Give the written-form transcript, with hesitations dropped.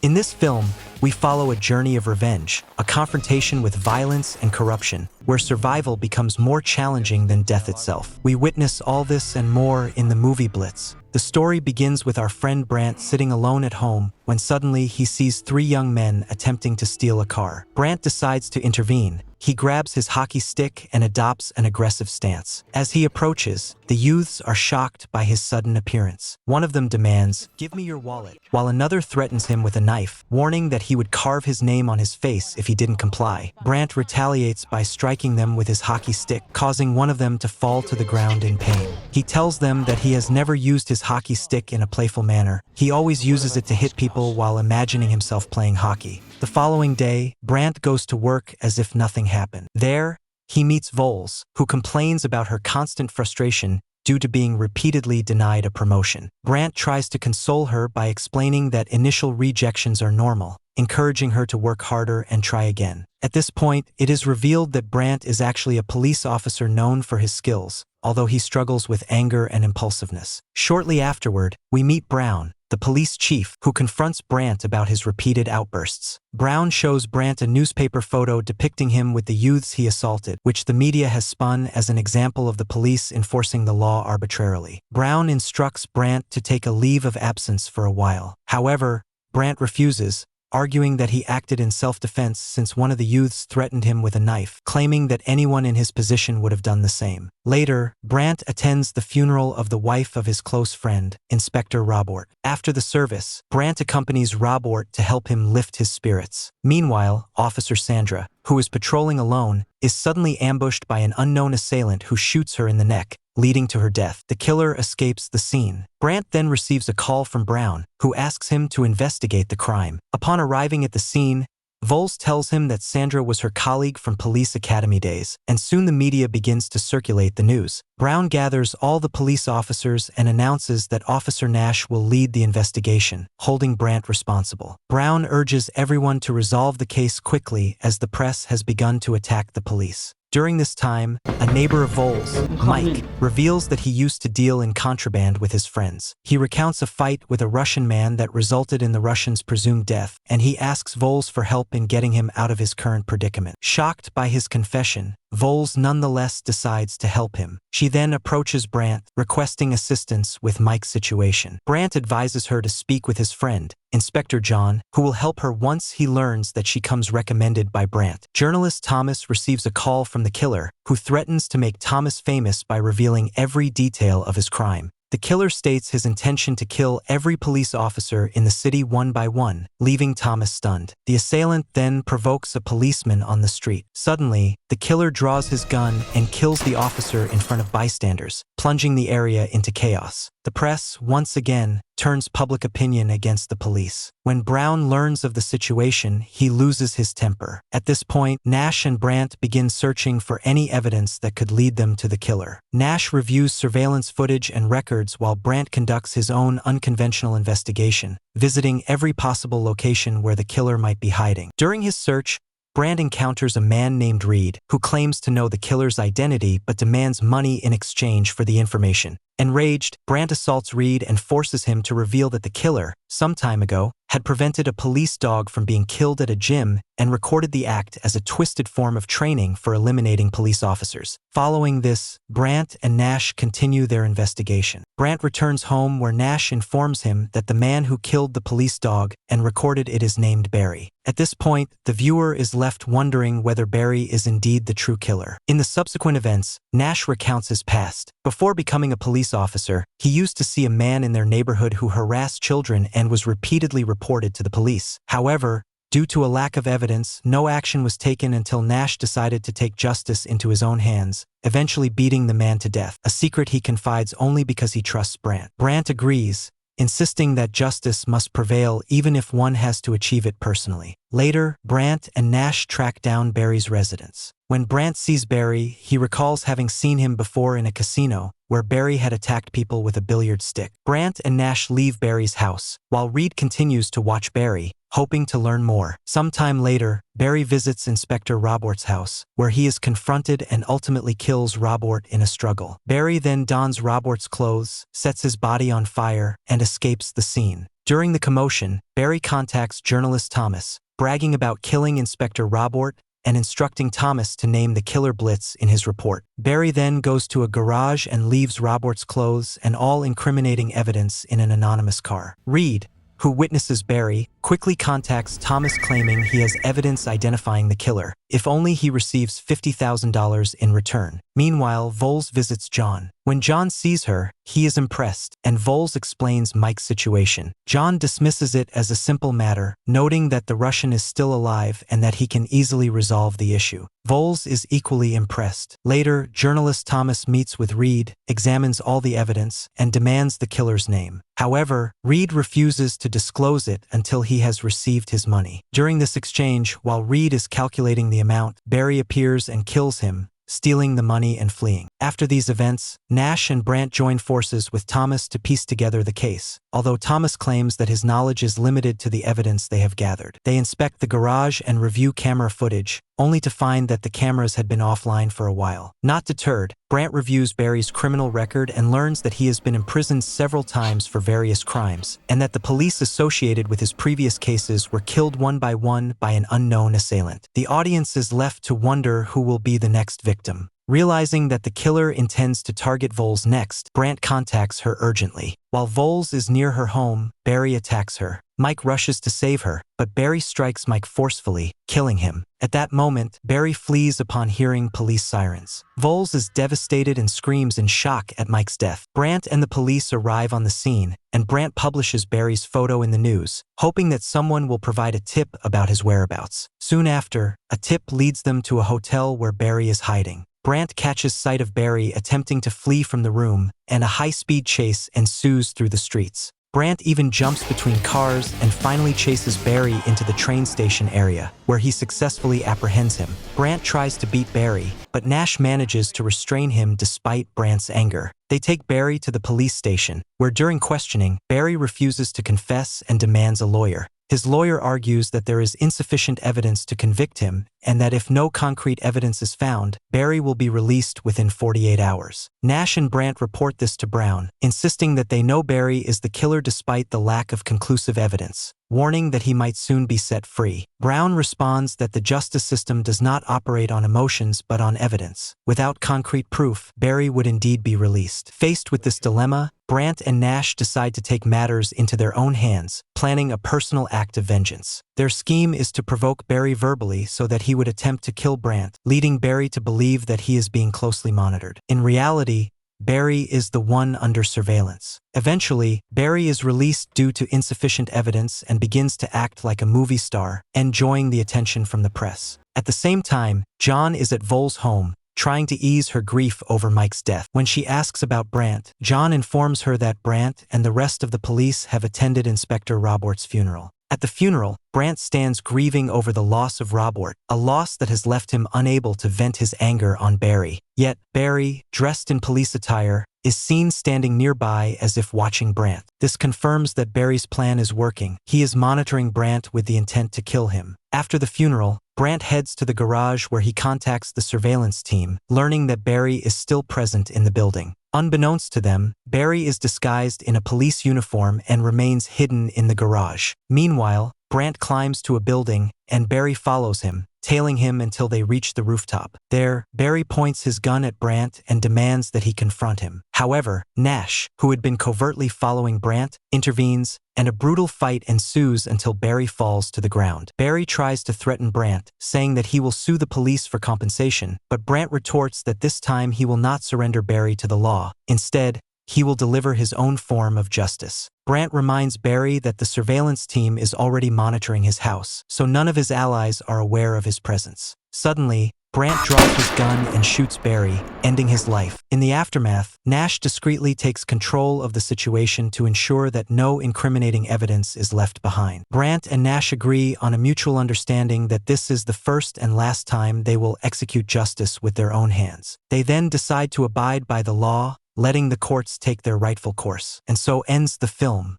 In this film, we follow a journey of revenge, a confrontation with violence and corruption, where survival becomes more challenging than death itself. We witness all this and more in the movie Blitz. The story begins with our friend Brant sitting alone at home when suddenly he sees three young men attempting to steal a car. Brant decides to intervene. He grabs his hockey stick and adopts an aggressive stance. As he approaches, the youths are shocked by his sudden appearance. One of them demands, "Give me your wallet," while another threatens him with a knife, warning that he would carve his name on his face if he didn't comply. Brant retaliates by striking them with his hockey stick, causing one of them to fall to the ground in pain. He tells them that he has never used his hockey stick in a playful manner. He always uses it to hit people while imagining himself playing hockey. The following day, Brant goes to work as if nothing happened. There, he meets Voles, who complains about her constant frustration due to being repeatedly denied a promotion. Brant tries to console her by explaining that initial rejections are normal, encouraging her to work harder and try again. At this point, it is revealed that Brant is actually a police officer known for his skills, although he struggles with anger and impulsiveness. Shortly afterward, we meet Brown, the police chief, who confronts Brant about his repeated outbursts. Brown shows Brant a newspaper photo depicting him with the youths he assaulted, which the media has spun as an example of the police enforcing the law arbitrarily. Brown instructs Brant to take a leave of absence for a while. However, Brant refuses, arguing that he acted in self-defense since one of the youths threatened him with a knife, claiming that anyone in his position would have done the same. Later, Brant attends the funeral of the wife of his close friend, Inspector Robert. After the service, Brant accompanies Robert to help him lift his spirits. Meanwhile, Officer Sandra, who is patrolling alone, is suddenly ambushed by an unknown assailant who shoots her in the neck, leading to her death. The killer escapes the scene. Brant then receives a call from Brown, who asks him to investigate the crime. Upon arriving at the scene, Voles tells him that Sandra was her colleague from police academy days, and soon the media begins to circulate the news. Brown gathers all the police officers and announces that Officer Nash will lead the investigation, holding Brant responsible. Brown urges everyone to resolve the case quickly as the press has begun to attack the police. During this time, a neighbor of Voles, Mike, reveals that he used to deal in contraband with his friends. He recounts a fight with a Russian man that resulted in the Russian's presumed death, and he asks Voles for help in getting him out of his current predicament. Shocked by his confession, Voles nonetheless decides to help him. She then approaches Brant, requesting assistance with Mike's situation. Brant advises her to speak with his friend, Inspector John, who will help her once he learns that she comes recommended by Brant. Journalist Thomas receives a call from the killer, who threatens to make Thomas famous by revealing every detail of his crime. The killer states his intention to kill every police officer in the city one by one, leaving Thomas stunned. The assailant then provokes a policeman on the street. Suddenly, the killer draws his gun and kills the officer in front of bystanders, plunging the area into chaos. The press, once again, turns public opinion against the police. When Brown learns of the situation, he loses his temper. At this point, Nash and Brant begin searching for any evidence that could lead them to the killer. Nash reviews surveillance footage and records while Brant conducts his own unconventional investigation, visiting every possible location where the killer might be hiding. During his search, Brant encounters a man named Reed, who claims to know the killer's identity but demands money in exchange for the information. Enraged, Brant assaults Reed and forces him to reveal that the killer, some time ago, had prevented a police dog from being killed at a gym and recorded the act as a twisted form of training for eliminating police officers. Following this, Brant and Nash continue their investigation. Brant returns home where Nash informs him that the man who killed the police dog and recorded it is named Barry. At this point, the viewer is left wondering whether Barry is indeed the true killer. In the subsequent events, Nash recounts his past. Before becoming a police officer, he used to see a man in their neighborhood who harassed children and was repeatedly reported to the police. However, due to a lack of evidence, no action was taken until Nash decided to take justice into his own hands, eventually beating the man to death, a secret he confides only because he trusts Brant. Brant agrees, insisting that justice must prevail even if one has to achieve it personally. Later, Brant and Nash track down Barry's residence. When Brant sees Barry, he recalls having seen him before in a casino, where Barry had attacked people with a billiard stick. Brant and Nash leave Barry's house, while Reed continues to watch Barry, hoping to learn more. Sometime later, Barry visits Inspector Robert's house, where he is confronted and ultimately kills Robert in a struggle. Barry then dons Robert's clothes, sets his body on fire, and escapes the scene. During the commotion, Barry contacts journalist Thomas, bragging about killing Inspector Robert and instructing Thomas to name the killer Blitz in his report. Barry then goes to a garage and leaves Robert's clothes and all incriminating evidence in an anonymous car. Reed, who witnesses Barry, quickly contacts Thomas claiming he has evidence identifying the killer, if only he receives $50,000 in return. Meanwhile, Voles visits John. When John sees her, he is impressed, and Voles explains Mike's situation. John dismisses it as a simple matter, noting that the Russian is still alive and that he can easily resolve the issue. Voles is equally impressed. Later, journalist Thomas meets with Reed, examines all the evidence, and demands the killer's name. However, Reed refuses to disclose it until he has received his money. During this exchange, while Reed is calculating the amount, Barry appears and kills him, stealing the money and fleeing. After these events, Nash and Brandt join forces with Thomas to piece together the case, although Thomas claims that his knowledge is limited to the evidence they have gathered. They inspect the garage and review camera footage, only to find that the cameras had been offline for a while. Not deterred, Brandt reviews Barry's criminal record and learns that he has been imprisoned several times for various crimes, and that the police associated with his previous cases were killed one by an unknown assailant. The audience is left to wonder who will be the next victim. Realizing that the killer intends to target Voles next, Brandt contacts her urgently. While Voles is near her home, Barry attacks her. Mike rushes to save her, but Barry strikes Mike forcefully, killing him. At that moment, Barry flees upon hearing police sirens. Voles is devastated and screams in shock at Mike's death. Brandt and the police arrive on the scene, and Brandt publishes Barry's photo in the news, hoping that someone will provide a tip about his whereabouts. Soon after, a tip leads them to a hotel where Barry is hiding. Brandt catches sight of Barry attempting to flee from the room, and a high-speed chase ensues through the streets. Brandt even jumps between cars and finally chases Barry into the train station area, where he successfully apprehends him. Brandt tries to beat Barry, but Nash manages to restrain him despite Brandt's anger. They take Barry to the police station, where during questioning, Barry refuses to confess and demands a lawyer. His lawyer argues that there is insufficient evidence to convict him, and that if no concrete evidence is found, Barry will be released within 48 hours. Nash and Brandt report this to Brown, insisting that they know Barry is the killer despite the lack of conclusive evidence, warning that he might soon be set free. Brown responds that the justice system does not operate on emotions but on evidence. Without concrete proof, Barry would indeed be released. Faced with this dilemma, Brandt and Nash decide to take matters into their own hands, planning a personal act of vengeance. Their scheme is to provoke Barry verbally so that he would attempt to kill Brandt, leading Barry to believe that he is being closely monitored. In reality, Barry is the one under surveillance. Eventually, Barry is released due to insufficient evidence and begins to act like a movie star, enjoying the attention from the press. At the same time, John is at Voles' home, trying to ease her grief over Mike's death. When she asks about Brandt, John informs her that Brandt and the rest of the police have attended Inspector Robert's funeral. At the funeral, Brandt stands grieving over the loss of Robert, a loss that has left him unable to vent his anger on Barry. Yet, Barry, dressed in police attire, is seen standing nearby as if watching Brandt. This confirms that Barry's plan is working. He is monitoring Brandt with the intent to kill him. After the funeral, Brandt heads to the garage where he contacts the surveillance team, learning that Barry is still present in the building. Unbeknownst to them, Barry is disguised in a police uniform and remains hidden in the garage. Meanwhile, Brandt climbs to a building, and Barry follows him, tailing him until they reach the rooftop. There, Barry points his gun at Brandt and demands that he confront him. However, Nash, who had been covertly following Brandt, intervenes, and a brutal fight ensues until Barry falls to the ground. Barry tries to threaten Brandt, saying that he will sue the police for compensation, but Brandt retorts that this time he will not surrender Barry to the law. Instead, he will deliver his own form of justice. Brandt reminds Barry that the surveillance team is already monitoring his house, so none of his allies are aware of his presence. Suddenly, Brandt draws his gun and shoots Barry, ending his life. In the aftermath, Nash discreetly takes control of the situation to ensure that no incriminating evidence is left behind. Brandt and Nash agree on a mutual understanding that this is the first and last time they will execute justice with their own hands. They then decide to abide by the law, letting the courts take their rightful course. And so ends the film.